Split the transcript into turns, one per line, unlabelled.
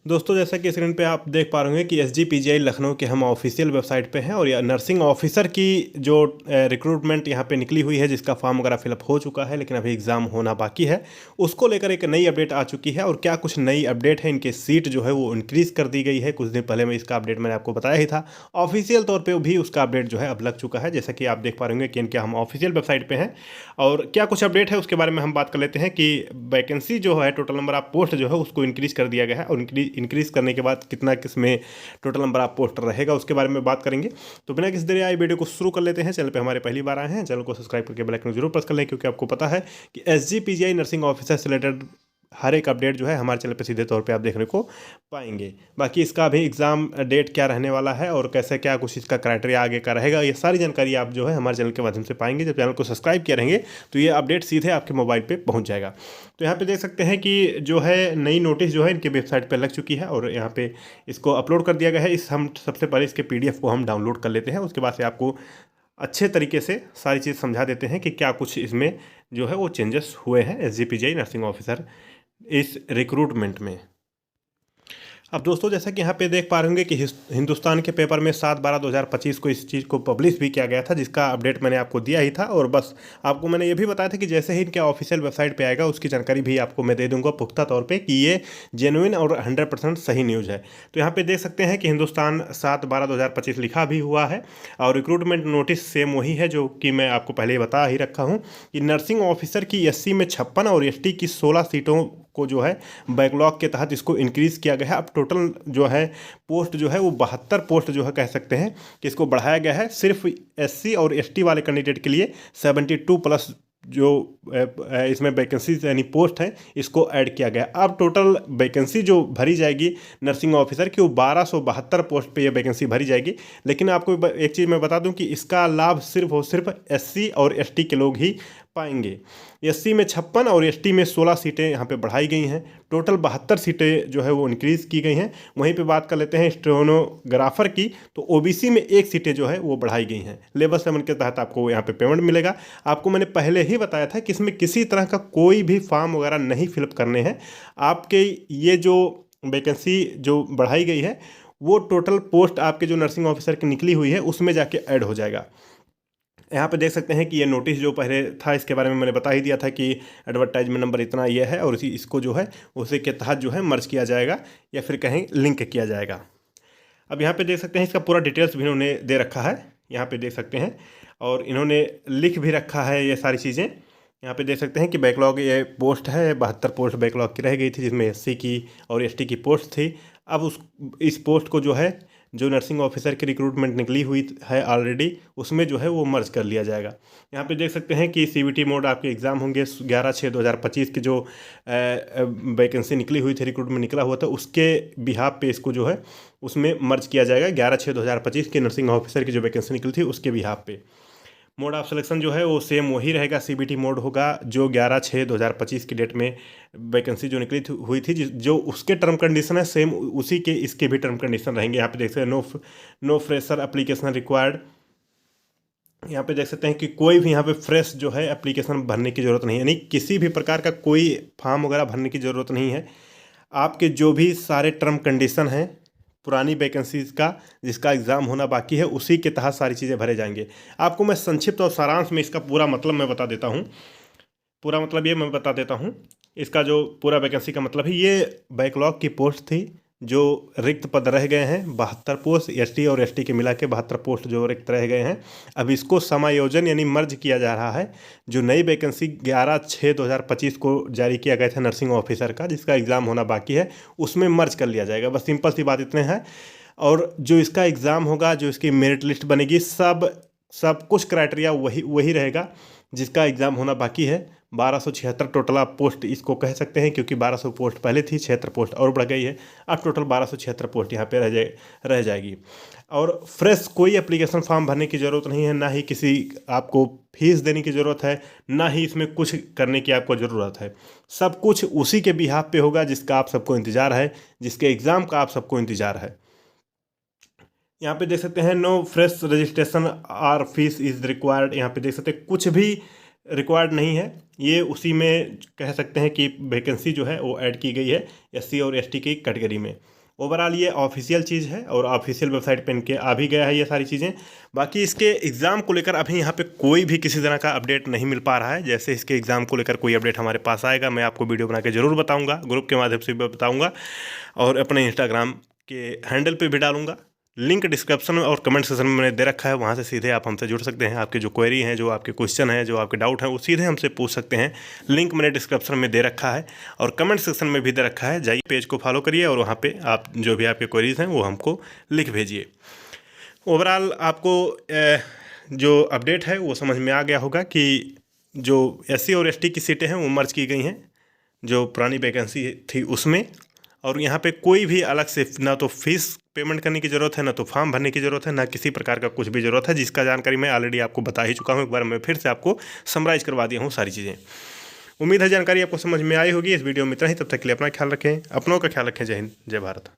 दोस्तों, जैसा कि स्क्रीन पे आप देख पा रहे होंगे कि एसजीपीजीआई लखनऊ के हम ऑफिशियल वेबसाइट पे हैं और यह नर्सिंग ऑफिसर की जो रिक्रूटमेंट यहाँ पे निकली हुई है, जिसका फॉर्म वगैरह फिलअप हो चुका है, लेकिन अभी एग्ज़ाम होना बाकी है। उसको लेकर एक नई अपडेट आ चुकी है। और क्या कुछ नई अपडेट है, इनके सीट जो है वो इंक्रीज़ कर दी गई है। कुछ दिन पहले मैं इसका अपडेट मैंने आपको बताया ही था। ऑफिशियल तौर पर भी उसका अपडेट जो है अब लग चुका है, जैसा कि आप देख पा रहे होंगे कि इनके हम ऑफिशियल वेबसाइट पर हैं। और क्या कुछ अपडेट है उसके बारे में हम बात कर लेते हैं कि वैकेंसी जो है, टोटल नंबर ऑफ पोस्ट जो है उसको इंक्रीज़ कर दिया गया है। और इंक्रीज़ करने के बाद कितना किसमें टोटल नंबर ऑफ पोस्ट रहेगा उसके बारे में बात करेंगे। तो बिना किसी देरी आए वीडियो को शुरू कर लेते हैं। चैनल पे हमारे पहली बार आए हैं, चैनल को सब्सक्राइब करके बेल आइकन जरूर प्रेस कर लें, क्योंकि आपको पता है कि एसजीपीजीआई नर्सिंग ऑफिसर से रिलेटेड हर एक अपडेट जो है हमारे चैनल पे सीधे तौर पे आप देखने को पाएंगे। बाकी इसका अभी एग्ज़ाम डेट क्या रहने वाला है और कैसे क्या कुछ इसका क्राइटेरिया आगे का रहेगा, ये सारी जानकारी आप जो है हमारे चैनल के माध्यम से पाएंगे। जब चैनल को सब्सक्राइब किए रहेंगे तो ये अपडेट सीधे आपके मोबाइल पे पहुंच जाएगा। तो यहाँ पे देख सकते हैं कि जो है नई नोटिस जो है इनकी वेबसाइट पर लग चुकी है और यहाँ पे इसको अपलोड कर दिया गया है। हम सबसे पहले इसके PDF को हम डाउनलोड कर लेते हैं, उसके बाद से आपको अच्छे तरीके से सारी चीज़ समझा देते हैं कि क्या कुछ इसमें जो है वो चेंजेस हुए हैं एसजीपीजीआई नर्सिंग ऑफिसर इस रिक्रूटमेंट में। अब दोस्तों, जैसा कि यहाँ पे देख पा रहे होंगे कि हिंदुस्तान के पेपर में 7/12/2025 को इस चीज़ को पब्लिश भी किया गया था, जिसका अपडेट मैंने आपको दिया ही था। और बस आपको मैंने ये भी बताया था कि जैसे ही इनके ऑफिशियल वेबसाइट पे आएगा उसकी जानकारी भी आपको मैं दे दूंगा पुख्ता तौर पे कि ये जेन्युइन और 100% सही न्यूज़ है। तो यहाँ पे देख सकते हैं कि हिंदुस्तान 7/12/2025 लिखा भी हुआ है और रिक्रूटमेंट नोटिस सेम वही है जो कि मैं आपको पहले ही बता ही रखा हूँ कि नर्सिंग ऑफिसर की SC में 56 और ST की 16 सीटों को जो है बैकलॉग के तहत इसको इंक्रीज़ किया गया है। अब टोटल जो है पोस्ट जो है वो 72 पोस्ट जो है कह सकते हैं कि इसको बढ़ाया गया है। सिर्फ SC और ST वाले कैंडिडेट के लिए 72 प्लस जो इसमें वैकेंसी यानी पोस्ट है इसको ऐड किया गया। अब टोटल वैकेंसी जो भरी जाएगी नर्सिंग ऑफिसर की वो 1272 पोस्ट पे ये वैकेंसी भरी जाएगी। लेकिन आपको एक चीज़ मैं बता दूं कि इसका लाभ सिर्फ और सिर्फ SC और ST के लोग ही पाएंगे। SC में 56 और ST में 16 सीटें यहाँ पे बढ़ाई गई हैं। टोटल 72 सीटें जो है वो इंक्रीज़ की गई हैं। वहीं पे बात कर लेते हैं स्टेनोग्राफर की, तो OBC में 1 सीटें जो है वो बढ़ाई गई हैं। लेवल 7 के तहत आपको यहाँ पे पेमेंट मिलेगा। आपको मैंने पहले ही बताया था कि इसमें किसी तरह का कोई भी फॉर्म वगैरह नहीं फिलअप करने हैं। आपके ये जो वैकेंसी जो बढ़ाई गई है वो टोटल पोस्ट आपके जो नर्सिंग ऑफिसर की निकली हुई है उसमें जाके ऐड हो जाएगा। यहाँ पे देख सकते हैं कि ये नोटिस जो पहले था इसके बारे में मैंने बता ही दिया था कि एडवर्टाइजमेंट नंबर इतना ये है और इसको जो है उसी के तहत जो है मर्ज किया जाएगा या फिर कहीं लिंक किया जाएगा। अब यहाँ पे देख सकते हैं इसका पूरा डिटेल्स भी इन्होंने दे रखा है, यहाँ पे देख सकते हैं। और इन्होंने लिख भी रखा है ये सारी चीज़ें। यहाँ पे देख सकते हैं कि बैकलॉग ये पोस्ट है, 72 पोस्ट बैकलॉग की रह गई थी, जिसमें SC की और ST की पोस्ट थी। अब इस पोस्ट को जो है जो नर्सिंग ऑफिसर की रिक्रूटमेंट निकली हुई है ऑलरेडी उसमें जो है वो मर्ज कर लिया जाएगा। यहाँ पे देख सकते हैं कि CBT मोड आपके एग्ज़ाम होंगे 11/6/2025 की जो वैकेंसी निकली हुई थी, रिक्रूटमेंट निकला हुआ था, उसके बिहाफ पे इसको जो है उसमें मर्ज किया जाएगा। 11/6/2025 की नर्सिंग ऑफिसर की जो वैकेंसी निकली थी उसके बिहाफ पे मोड ऑफ सिलेक्शन जो है वो सेम वही रहेगा। CBT मोड होगा जो 11/6/2025 की डेट में वैकेंसी जो निकली हुई थी, जो उसके टर्म कंडीशन है सेम उसी के इसके भी टर्म कंडीशन रहेंगे। यहाँ पे देख सकते हैं नो फ्रेशर एप्लीकेशन रिक्वायर्ड। यहाँ पे देख सकते हैं कि कोई भी यहाँ पे फ्रेश जो है एप्लीकेशन भरने की ज़रूरत नहीं है, यानी किसी भी प्रकार का कोई फॉर्म वगैरह भरने की ज़रूरत नहीं है। आपके जो भी सारे टर्म कंडीशन हैं पुरानी वैकेंसीज का जिसका एग्ज़ाम होना बाकी है उसी के तहत सारी चीज़ें भरे जाएंगे। आपको मैं संक्षिप्त और सारांश में इसका पूरा मतलब मैं बता देता हूँ। पूरा मतलब ये मैं बता देता हूँ, इसका जो पूरा वैकेंसी का मतलब है, ये बैकलॉग की पोस्ट थी जो रिक्त पद रह गए हैं। 72 पोस्ट ST और ST के मिला के 72 पोस्ट जो रिक्त रह गए हैं। अब इसको समायोजन यानी मर्ज किया जा रहा है। जो नई वैकेंसी 11/6/2025 को जारी किया गया था नर्सिंग ऑफिसर का, जिसका एग्ज़ाम होना बाकी है, उसमें मर्ज कर लिया जाएगा। बस सिंपल सी बात इतने है। और जो इसका एग्ज़ाम होगा, जो इसकी मेरिट लिस्ट बनेगी, सब कुछ क्राइटेरिया वही रहेगा जिसका एग्ज़ाम होना बाकी है। 1276 टोटल आप पोस्ट इसको कह सकते हैं, क्योंकि 1200 पोस्ट पहले थी, 76 पोस्ट और बढ़ गई है। अब टोटल 1276 पोस्ट यहाँ पे रह जाएगी। और फ्रेश कोई एप्लीकेशन फॉर्म भरने की ज़रूरत नहीं है, ना ही किसी आपको फीस देने की ज़रूरत है, ना ही इसमें कुछ करने की आपको ज़रूरत है। सब कुछ उसी के बिहाफ पे होगा जिसका आप सबको इंतज़ार है, जिसके एग्ज़ाम का आप सबको इंतज़ार है। यहाँ पे देख सकते हैं no fresh registration or fees is required. यहाँ पे देख सकते हैं कुछ भी रिक्वायर्ड नहीं है, ये उसी में कह सकते हैं कि वैकेंसी जो है वो ऐड की गई है SC और ST की कैटेगरी में। ओवरऑल ये ऑफिशियल चीज़ है और ऑफिशियल वेबसाइट पे इनके आ भी गया है ये सारी चीज़ें। बाकी इसके एग्ज़ाम को लेकर अभी यहाँ पे कोई भी किसी तरह का अपडेट नहीं मिल पा रहा है। जैसे इसके एग्ज़ाम को लेकर कोई अपडेट हमारे पास आएगा मैं आपको वीडियो बना के ज़रूर बताऊँगा, ग्रुप के माध्यम से भी बताऊँगा और अपने इंस्टाग्राम के हैंडल पे भी डालूँगा। लिंक डिस्क्रिप्शन में और कमेंट सेक्शन में मैंने दे रखा है, वहाँ से सीधे आप हमसे जुड़ सकते हैं। आपके जो क्वेरी हैं, जो आपके क्वेश्चन हैं, जो आपके डाउट हैं, वो सीधे हमसे पूछ सकते हैं। लिंक मैंने डिस्क्रिप्शन में दे रखा है और कमेंट सेक्शन में भी दे रखा है। जाइए पेज को फॉलो करिए और वहाँ पे आप जो भी आपके क्वेरीज हैं वो हमको लिख भेजिए। ओवरऑल आपको जो अपडेट है वो समझ में आ गया होगा कि जो SC और ST की सीटें हैं वो मर्ज की गई हैं जो पुरानी वैकेंसी थी उसमें, और यहाँ पे कोई भी अलग से ना तो फीस पेमेंट करने की ज़रूरत है, ना तो फॉर्म भरने की ज़रूरत है, ना किसी प्रकार का कुछ भी ज़रूरत है, जिसका जानकारी मैं ऑलरेडी आपको बता ही चुका हूँ। एक बार मैं फिर से आपको समराइज़ करवा दिया हूँ सारी चीज़ें। उम्मीद है जानकारी आपको समझ में आई होगी। इस वीडियो में इतना ही, तब तक के लिए अपना ख्याल रखें, अपनों का ख्याल रखें। जय हिंद, जय भारत।